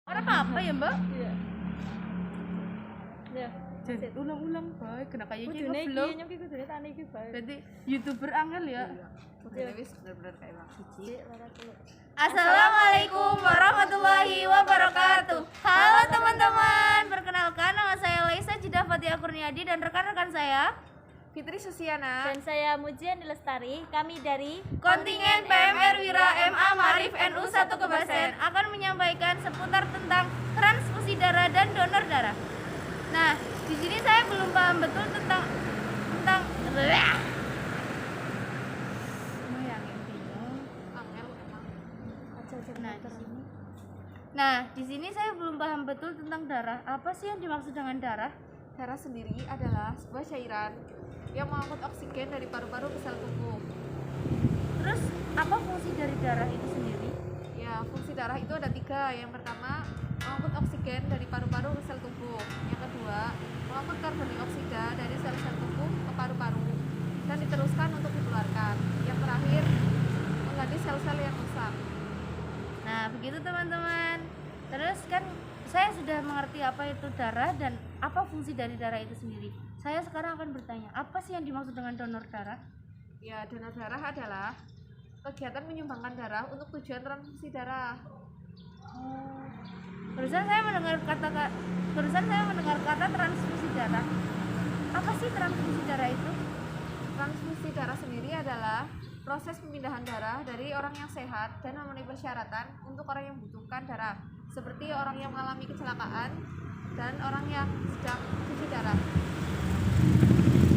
Orang apa ya, Mbak? Iya. Ya. Jadi ulang-ulang bae kena kayak Kudune gitu iki vlog. nyok iki kudune tani iki bae. Berarti YouTuber angel ya. Iya. Wis bener-bener kayak Bang Suci. Cik, lara dulu. Assalamualaikum warahmatullahi wabarakatuh. Halo teman-teman, perkenalkan nama saya Laisa Jidah Fatia Kurniadi dan rekan-rekan saya Fitri Susiana Dan saya Mujian Lestari, kami dari kontingen PMR Wira MA Marif NU 1 Kebasen akan menyampaikan seputar tentang transfusi darah dan donor darah. Nah, di sini saya belum paham betul tentang Nah, di sini saya belum paham betul tentang darah. Apa sih yang dimaksud dengan darah? Darah sendiri adalah sebuah cairan yang mengangkut oksigen dari paru-paru ke sel tubuh. Terus, apa fungsi dari darah itu sendiri? Ya, fungsi darah itu ada 3. Yang pertama, mengangkut oksigen dari paru-paru ke sel tubuh. Yang kedua, mengangkut karbon dioksida dari sel-sel tubuh ke paru-paru dan diteruskan untuk dikeluarkan. Yang terakhir, mengganti sel-sel yang rusak. Nah, begitu teman-teman. Terus kan saya sudah mengerti apa itu darah dan apa fungsi dari darah itu sendiri. Saya sekarang akan bertanya, apa sih yang dimaksud dengan donor darah? Ya, donor darah adalah kegiatan menyumbangkan darah untuk tujuan transfusi darah. Barusan saya mendengar kata transfusi darah. Apa sih transfusi darah itu? Transfusi darah sendiri adalah proses pemindahan darah dari orang yang sehat dan memenuhi persyaratan untuk orang yang membutuhkan darah, seperti orang yang mengalami kecelakaan dan orang yang sedang cuci darah.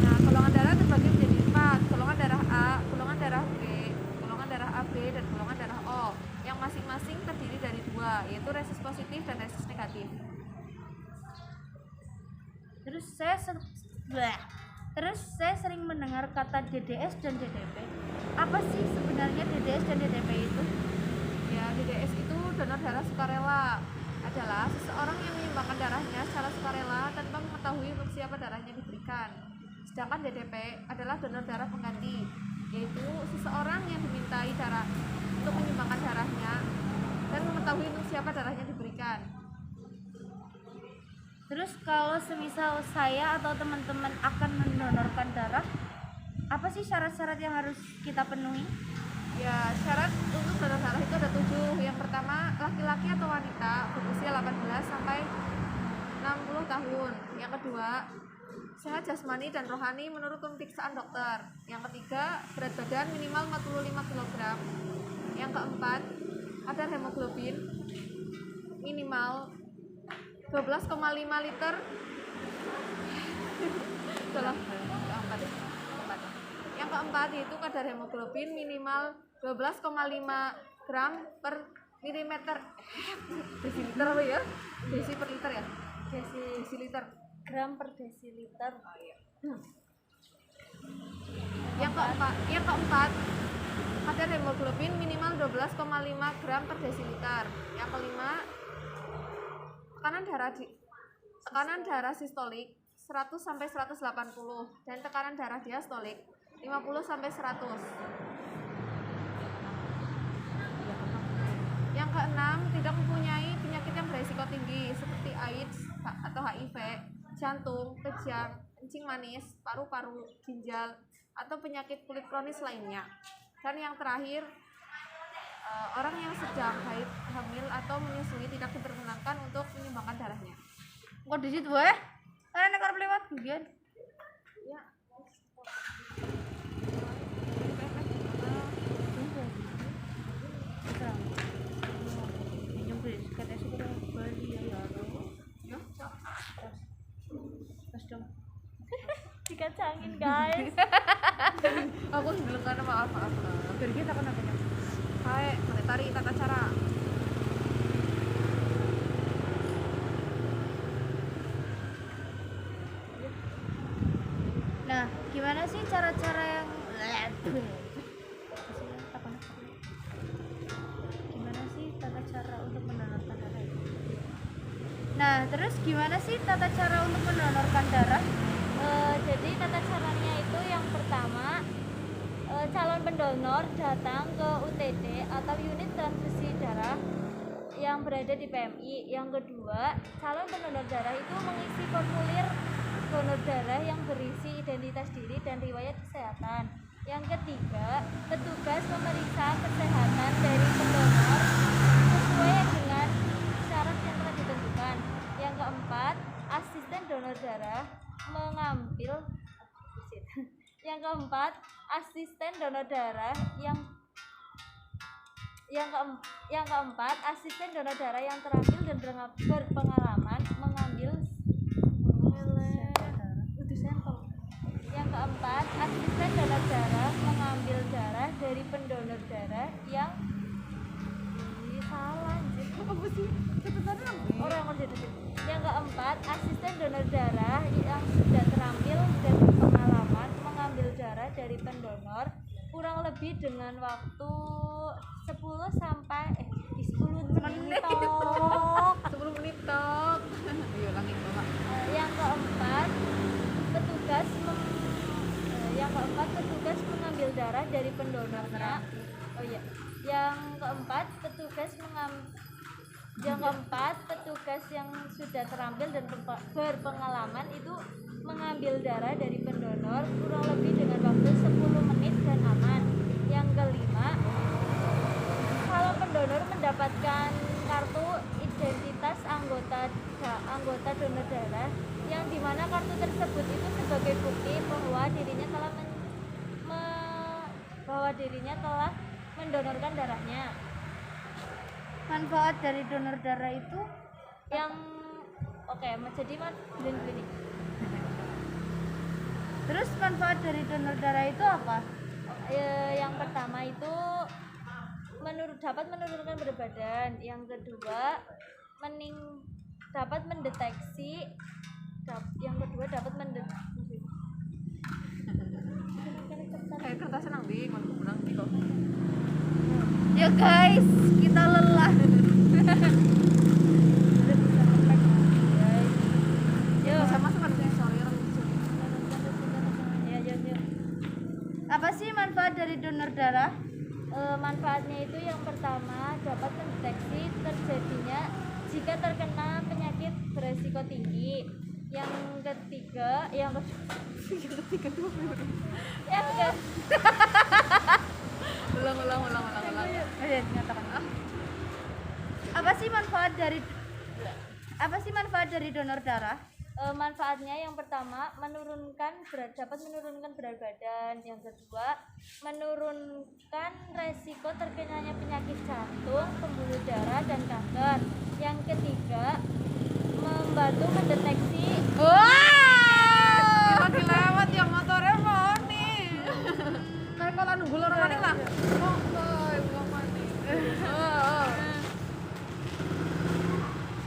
Nah, golongan darah terbagi menjadi 4, golongan darah A, golongan darah B, golongan darah AB, dan golongan darah O, yang masing-masing terdiri dari 2, yaitu resus positif dan resus negatif. Terus saya sering mendengar kata DDS dan DDP. Apa sih sebenarnya DDS dan DDP itu? Ya, DDS itu donor darah sukarela, adalah seseorang yang menyumbangkan darahnya secara sukarela tanpa mengetahui untuk siapa darahnya diberikan. Sedangkan DDP adalah donor darah pengganti, yaitu seseorang yang dimintai darah untuk menyumbangkan darahnya dan mengetahui untuk siapa darahnya diberikan. Terus kalau semisal saya atau teman-teman akan mendonorkan darah, apa sih syarat-syarat yang harus kita penuhi? Ya, syarat untuk donor darah itu ada 7. Yang pertama, laki-laki atau wanita berusia 18 sampai 60 tahun. Yang kedua, sehat jasmani dan rohani menurut pemeriksaan dokter. Yang ketiga, berat badan minimal 45 kg. Yang keempat, kadar hemoglobin minimal 12,5 liter. Yang keempat yaitu kadar hemoglobin minimal 12,5 gram per milimeter desiliter apa ya? Desi per liter ya? Desiliter. gram per desiliter. Yang keempat kadar hemoglobin minimal 12,5 gram per desiliter. Yang kelima, tekanan darah sistolik 100 sampai 180 dan tekanan darah diastolik 50 sampai 100. Yang keenam, tidak mempunyai penyakit yang beresiko tinggi seperti AIDS atau HIV, jantung, kejang, kencing manis, paru-paru, ginjal, atau penyakit kulit kronis lainnya. Dan yang terakhir, orang yang sedang haid, hamil, atau menyusui tidak diperkenankan untuk menyumbangkan darahnya. Kok di situ ya? Karena nekar lewat bagian. Ya. Dikacangin, guys. Aku bilang karena maaf. Biar kita kenapa? Hai, monetari tata cara. Nah, gimana sih cara-cara yang gimana sih tata cara untuk mendonorkan darah itu? Nah, terus gimana sih tata cara untuk mendonorkan darah? Jadi tata caranya itu yang pertama, calon pendonor datang ke UTD atau unit transfusi darah yang berada di PMI. Yang kedua, calon pendonor darah itu mengisi formulir donor darah yang berisi identitas diri dan riwayat kesehatan. Yang ketiga, petugas memeriksa kesehatan dari pendonor sesuai dengan syarat yang telah ditentukan. Yang keempat, asisten donor darah mengambil yang keempat, asisten donor darah yang keempat, asisten donor darah yang terampil dan berpengalaman mengambil sampel. Yang keempat, asisten donor darah mengambil darah dari pendonor darah yang salah anjir. Apa sih? Cepetannya Orang yang keempat, asisten donor darah yang sudah terampil dan berpengalaman mengambil darah dari pendonor kurang lebih dengan waktu 10 sampai 10 menit. 10 menit tok. Ayo langit Bapak. Yang keempat, petugas mengambil darah dari pendonornya. Oh iya. Yang keempat, petugas yang sudah terampil dan berpengalaman itu mengambil darah dari pendonor kurang lebih dengan waktu 10 menit dan aman. Yang kelima, kalau pendonor mendapatkan kartu identitas anggota donor darah yang dimana kartu tersebut itu sebagai bukti bahwa dirinya telah mendonorkan darahnya. Manfaat dari donor darah itu Yang jadi gini. terus manfaat dari donor darah itu apa? Yang pertama itu dapat menurunkan berat badan. Yang kedua dapat mendeteksi. Yang kedua dapat mendeteksi. Kayak kertas senang di, mau pulang di kok. Ya guys, kita lelah. Yuk. Sama kan sorry orang Yuk. Apa sih manfaat dari donor darah? Manfaatnya itu yang pertama dapat mendeteksi terjadinya jika terkena penyakit beresiko tinggi. Yang ketiga ulang. Ayo nyatakan. Apa sih manfaat dari donor darah? Manfaatnya yang pertama dapat menurunkan berat badan. Yang kedua, menurunkan resiko terkenanya penyakit jantung, pembuluh darah dan kanker. Yang ketiga, membantu mendeteksi. Lagi lewat ya motornya mau nih. Kayak kalau nunggu orang mana lah. Ibu mani.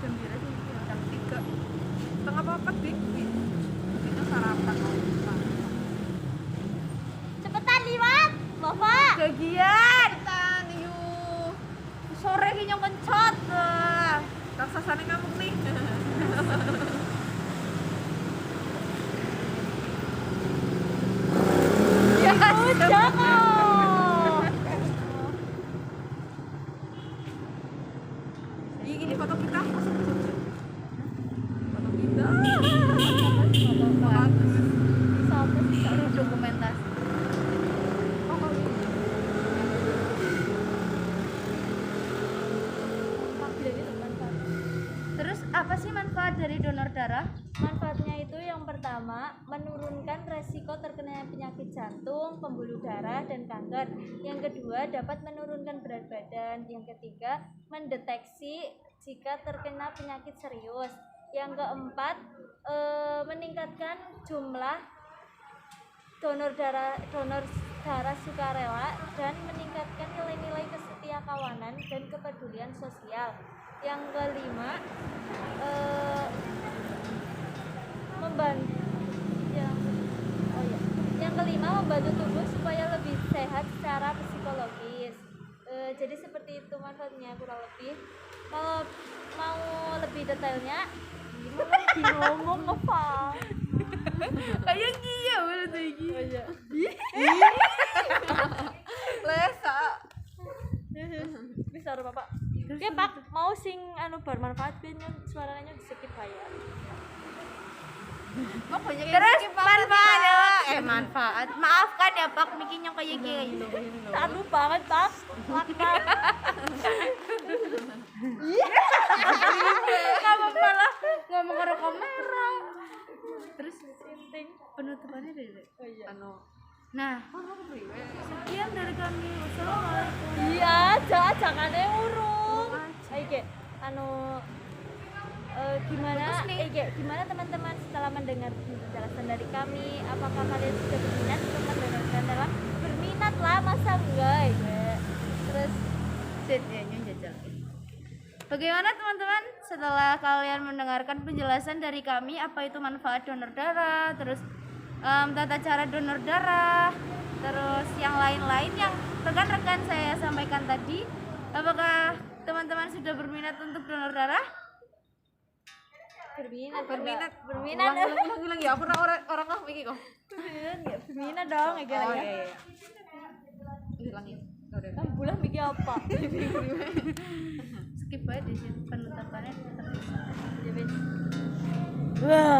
Gembira sih jam 3. Tengah papat dik. Kita sarapan mau buka. Cepetan liwat, Bapak. Kegiatan. Cepetan yuk. Sore ki nyong kencot. Raksasane ngamuk nih. Ini foto kita. Foto kita. Seru dokumentasi. Terus apa sih manfaat dari donor darah? Manfaatnya itu yang pertama, menurunkan resiko terkena penyakit jantung, pembuluh darah, dan kanker. Yang kedua, dapat menurunkan berat badan. Yang ketiga, mendeteksi jika terkena penyakit serius. Yang keempat, meningkatkan jumlah donor darah sukarela dan meningkatkan nilai-nilai kesetiakawanan dan kepedulian sosial. Yang kelima, membantu tubuh supaya lebih sehat secara psikologis. Jadi seperti itu manfaatnya kurang lebih. Kalau mau lebih detailnya, ngomong apa? Kayak dia berarti Iya. Lesa. Bisa Bapak. Oke Pak, mau sing anu bermanfaat ben suaranya di skip ya. Kok banyak yang Terus skip, Pak? manfaat. Maafkan ya Pak, bikin yang kayak gitu. Aduh banget Pak. Mantap. Kamu malah ngomong ke kamera. Terus Sinting. penutupannya dari. Oh iya. Anu, Nah, sekian dari kami. Wassalamualaikum. Iya, jangan urung. Oke, anu gimana teman-teman setelah mendengar penjelasan dari kami, apakah kalian sudah berminat untuk mendengarkan dalam berminat lah masa enggak ya. Terus Jajal. Bagaimana teman-teman setelah kalian mendengarkan penjelasan dari kami apa itu manfaat donor darah, terus tata cara donor darah, terus yang lain-lain yang rekan-rekan saya sampaikan tadi, apakah teman-teman sudah berminat untuk donor darah? berminat ulang ya, aku orang kah iki kok. berminat dong ya Oh ya. iya. Hilangin. Kan bulan mikir apa? Skip aja di situ penutupannya tetap bisa. Wah.